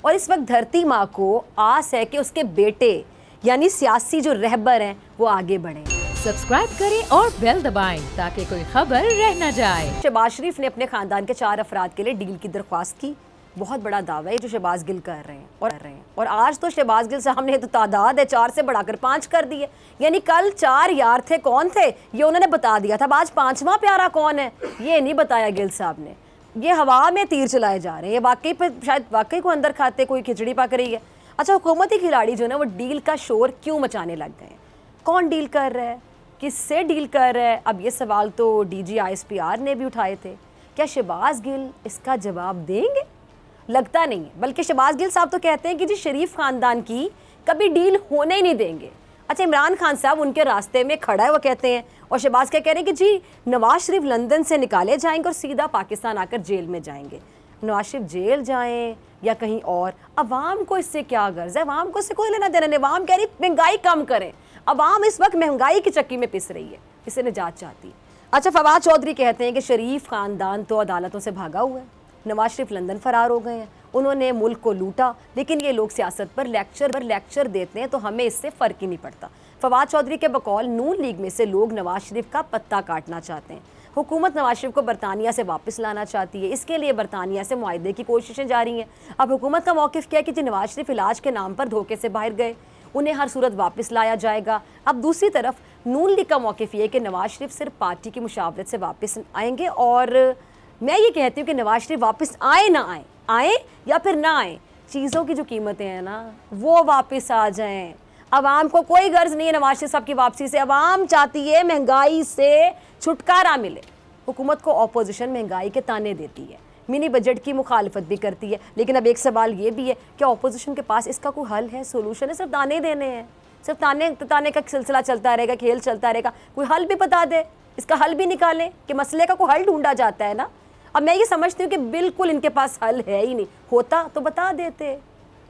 और इस वक्त धरती माँ को आस है कि उसके बेटे यानी सियासी जो रहबर हैं वो आगे बढ़ें। सब्सक्राइब करें और बेल दबाएं ताकि कोई खबर रह न जाए। शहबाज शरीफ ने अपने खानदान के 4 अफराद के लिए डील की दरख्वास्त की। बहुत बड़ा दावा है जो शहबाज गिल कर रहे हैं और आज तो शहबाज गिल साहब ने तो तादाद है 4 से बढ़ाकर 5 कर दी है। यानी कल 4 यार थे, कौन थे ये उन्होंने बता दिया था, आज 5वां प्यारा कौन है ये नहीं बताया गिल साहब ने। ये हवा में तीर चलाए जा रहे हैं, ये वाकई पे शायद वाकई को अंदर खाते कोई खिचड़ी पक रही है। अच्छा, हुकूमती खिलाड़ी जो है वो डील का शोर क्यों मचाने लग गए? कौन डील कर रहा है, किससे डील कर रहा है? अब ये सवाल तो DG ISPR ने भी उठाए थे। क्या शहबाज गिल इसका जवाब देंगे? लगता नहीं है, बल्कि शहबाज गिल साहब तो कहते हैं कि जी शरीफ खानदान की कभी डील होने ही नहीं देंगे। अच्छा, इमरान खान साहब उनके रास्ते में खड़ा है वो कहते हैं, और शहबाज क्या कह रहे हैं कि जी नवाज शरीफ लंदन से निकाले जाएंगे और सीधा पाकिस्तान आकर जेल में जाएंगे। नवाज शरीफ जेल जाएं या कहीं और, अवाम को इससे क्या गर्ज है? अवाम को इससे कोई लेना देना नहीं। अवाम कह रही महंगाई कम करें। अवाम इस वक्त महंगाई की चक्की में पिस रही है, इससे निजात चाहती है। अच्छा, फवाद चौधरी कहते हैं कि शरीफ खानदान तो अदालतों से भागा हुआ है, नवाज शरीफ लंदन फरार हो गए हैं, उन्होंने मुल्क को लूटा, लेकिन ये लोग सियासत पर लेक्चर देते हैं तो हमें इससे फ़र्क ही नहीं पड़ता। फवाद चौधरी के बकौल नून लीग में से लोग नवाज शरीफ का पत्ता काटना चाहते हैं। हुकूमत नवाज शरीफ को बरतानिया से वापस लाना चाहती है, इसके लिए बरतानिया से मुआहदे की कोशिशें जारी हैं। अब हुकूमत का मौक़िफ़ क्या है कि नवाज शरीफ इलाज के नाम पर धोखे से बाहर गए, उन्हें हर सूरत वापस लाया जाएगा। अब दूसरी तरफ नून लीग का मौक़िफ़ ये है कि नवाज शरीफ सिर्फ पार्टी की मुशावरत से वापस आएंगे, और मैं ये कहती हूँ कि नवाज शरीफ वापस आए ना आए या फिर ना आए, चीज़ों की जो कीमतें हैं ना वो वापस आ जाएं। अवाम को कोई गर्ज नहीं है नवाज शरीफ साहब की वापसी से, अवाम चाहती है महंगाई से छुटकारा मिले। हुकूमत को ऑपोजिशन महंगाई के ताने देती है, मिनी बजट की मुखालफत भी करती है, लेकिन अब एक सवाल ये भी है कि ऑपोजिशन के पास इसका कोई हल है, सोल्यूशन है? सिर्फ ताने देने हैं, सिर्फ ताने का सिलसिला चलता रहेगा, खेल चलता रहेगा। कोई हल भी बता दे, इसका हल भी निकालें कि मसले का कोई हल ढूंढा जाता है ना। अब मैं ये समझती हूँ कि बिल्कुल इनके पास हल है ही नहीं, होता तो बता देते,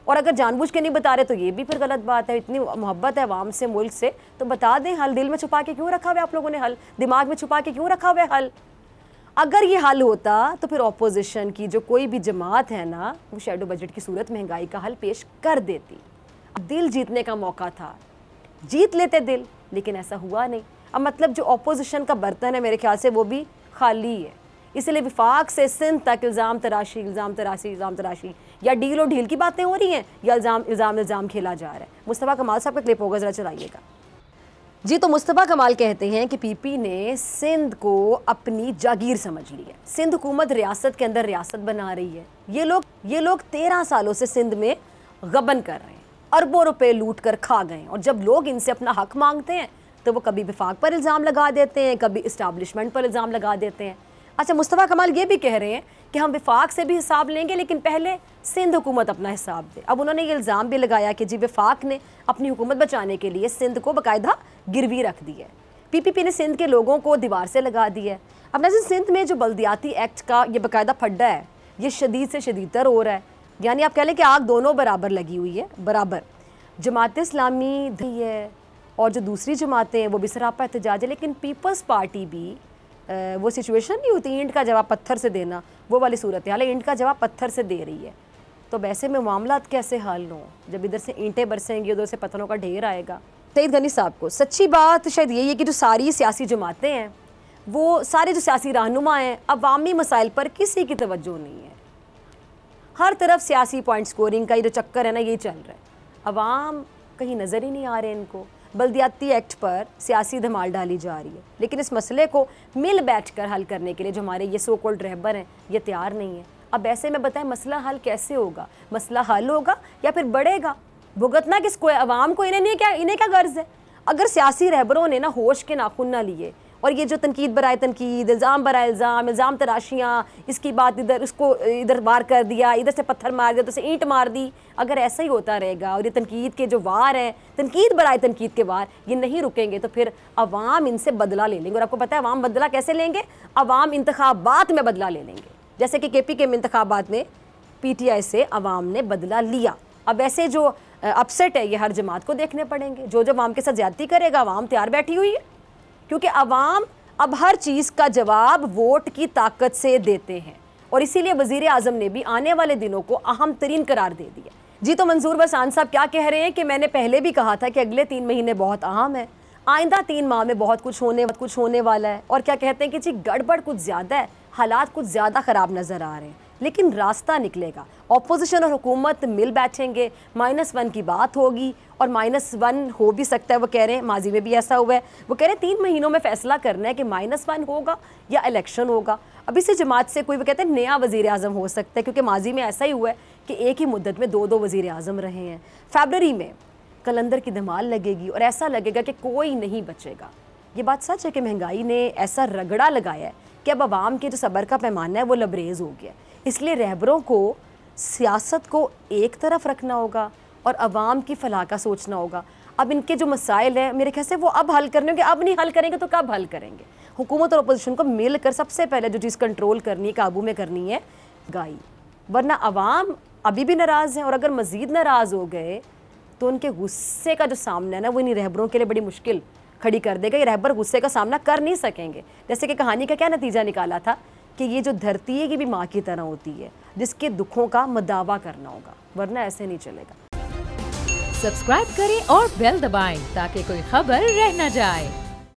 और अगर जानबूझ के नहीं बता रहे तो ये भी फिर गलत बात है। इतनी मोहब्बत है अवाम से, मुल्क से, तो बता दें हल। दिल में छुपा के क्यों रखा हुआ है आप लोगों ने हल? दिमाग में छुपा के क्यों रखा हुआ है हल? अगर ये हल होता तो फिर ऑपोजिशन की जो कोई भी जमात है ना वो शैडो बजट की सूरत महंगाई का हल पेश कर देती। अब दिल जीतने का मौका था, जीत लेते दिल, लेकिन ऐसा हुआ नहीं। अब मतलब जो ऑपोजिशन का बर्तन है मेरे ख्याल से वो भी खाली है, इसलिए विफाक से सिंध तक इल्ज़ाम तराशी या डील और ढील की बातें हो रही हैं या इल्ज़ाम खेला जा रहा है। मुस्तफ़ा कमाल साहब का क्लिप होगा, ज़रा चलाइएगा जी। तो मुस्तफ़ा कमाल कहते हैं कि PP ने सिंध को अपनी जागीर समझ ली है, सिंध हुकूमत रियासत के अंदर रियासत बना रही है। ये लोग 13 सालों से सिंध में गबन कर रहे हैं, अरबों रुपए लूट कर खा गए हैं, और जब लोग इनसे अपना हक मांगते हैं तो वो कभी विफाक पर इल्ज़ाम लगा देते हैं, कभी इस्टाब्लिशमेंट पर इल्ज़ाम लगा देते हैं। अच्छा, मुस्तफ़ा कमाल ये भी कह रहे हैं कि हम विफाक से भी हिसाब लेंगे, लेकिन पहले सिंध हुकूमत अपना हिसाब दे। अब उन्होंने ये इल्ज़ाम भी लगाया कि जी विफाक ने अपनी हुकूमत बचाने के लिए सिंध को बाकायदा गिरवी रख दी है, PPP ने सिंध के लोगों को दीवार से लगा दी है। अब नज़र सिंध में जो बल्दियाती एक्ट का ये बाकायदा फड्डा है, ये शदीद से शदीदतर हो रहा है। यानी आप कह लें कि आग दोनों बराबर लगी हुई है, बराबर। जमात इस्लामी है और जो दूसरी जमातें हैं वो भी सरापा एहतजाज है, लेकिन पीपल्स पार्टी भी वो सिचुएशन नहीं होती ईंट का जवाब पत्थर से देना, वो वाली सूरत हाल है, ईंट का जवाब पत्थर से दे रही है। तो वैसे में मामला कैसे हल हो जब इधर से ईंटें बरसेंगी, उधर से पत्थरों का ढेर आएगा। सईद गनी साहब को सच्ची बात शायद यही है कि जो सारी सियासी जमातें हैं, वो सारे जो सियासी रहनुमा हैं, अवामी मसाइल पर किसी की तवज्जो नहीं है। हर तरफ सियासी पॉइंट स्कोरिंग का ये जो चक्कर है ना, ये चल रहा है। अवाम कहीं नज़र ही नहीं आ रहे इनको। बल्दियाती एक्ट पर सियासी धमाल डाली जा रही है, लेकिन इस मसले को मिल बैठ कर हल करने के लिए जो हमारे ये सो कॉल्ड रहबर हैं ये तैयार नहीं है। अब ऐसे में बताएं मसला हल कैसे होगा? मसला हल होगा या फिर बढ़ेगा? भुगतना किसको है? अवाम को। इन्हें क्या गर्ज है? अगर सियासी रहबरों ने ना होश के नाखून ना लिए और ये जो तनकीद बराए तनकीद, इल्ज़ाम बराए इल्ज़ाम तराशियाँ, इसकी बात इधर उसको इधर वार कर दिया, इधर से पत्थर मार दिया, उधर से ईंट मार दी, अगर ऐसा ही होता रहेगा और ये तनकीद के जो वार हैं, तनकीद बराए तनकीद के वार ये नहीं रुकेंगे तो फिर अवाम इनसे बदला ले लेंगे। और आपको पता है अवाम बदला कैसे लेंगे? अवाम इंतखाबात में बदला ले लेंगे, जैसे कि KP के इंतखाबात में PTI से अवाम ने बदला लिया। अब ऐसे जो अपसेट है ये हर जमात को देखने पड़ेंगे। जो अवाम के साथ ज्यादती करेगा अवाम तैयार बैठी हुई है, क्योंकि अवाम अब हर चीज़ का जवाब वोट की ताकत से देते हैं। और इसीलिए वज़ीर आज़म ने भी आने वाले दिनों को अहम तरीन करार दे दिया। जी तो मंसूर बसान साहब क्या कह रहे हैं कि मैंने पहले भी कहा था कि अगले 3 महीने बहुत अहम है, आइंदा 3 माह में बहुत कुछ होने वाला है। और क्या कहते हैं कि जी गड़बड़ कुछ ज़्यादा है, हालात कुछ ज़्यादा ख़राब नज़र आ रहे हैं, लेकिन रास्ता निकलेगा। अपोजिशन और हुकूमत मिल बैठेंगे, -1 की बात होगी और -1 हो भी सकता है। वो कह रहे हैं, माजी में भी ऐसा हुआ है, वो कह रहे हैं 3 महीनों में फ़ैसला करना है कि -1 होगा या इलेक्शन होगा। अब इसी जमात से कोई वो कहते हैं नया वज़ीर आज़म हो सकता है, क्योंकि माजी में ऐसा ही हुआ है कि एक ही मुद्दत में 2 वज़ीर आज़म रहे हैं। फरवरी में कलंदर की धमाल लगेगी और ऐसा लगेगा कि कोई नहीं बचेगा। ये बात सच है कि महंगाई ने ऐसा रगड़ा लगाया है कि अब आवाम के जो सब्र का पैमाना है वो लबरेज हो गया। इसलिए रहबरों को सियासत को एक तरफ रखना होगा और आवाम की फलाह का सोचना होगा। अब इनके जो मसाइल हैं मेरे ख्याल से वो अब हल करने होंगे, अब नहीं हल करेंगे तो कब हल करेंगे। हुकूमत और अपोजिशन को मिलकर सबसे पहले जो चीज़ कंट्रोल करनी है, काबू में करनी है महंगाई, वरना आवाम अभी भी नाराज़ हैं और अगर मज़ीद नाराज़ हो गए तो उनके गुस्से का जो सामना है ना वो इन्हीं रहबरों के लिए बड़ी मुश्किल खड़ी कर देगा। ये रहबर गुस्से का सामना कर नहीं सकेंगे। जैसे कि कहानी का क्या नतीजा निकाला था कि ये जो धरती है ये भी माँ की तरह होती है जिसके दुखों का मदावा करना होगा, वरना ऐसे नहीं चलेगा। सब्सक्राइब करें और बेल दबाएं ताकि कोई खबर रह न जाए।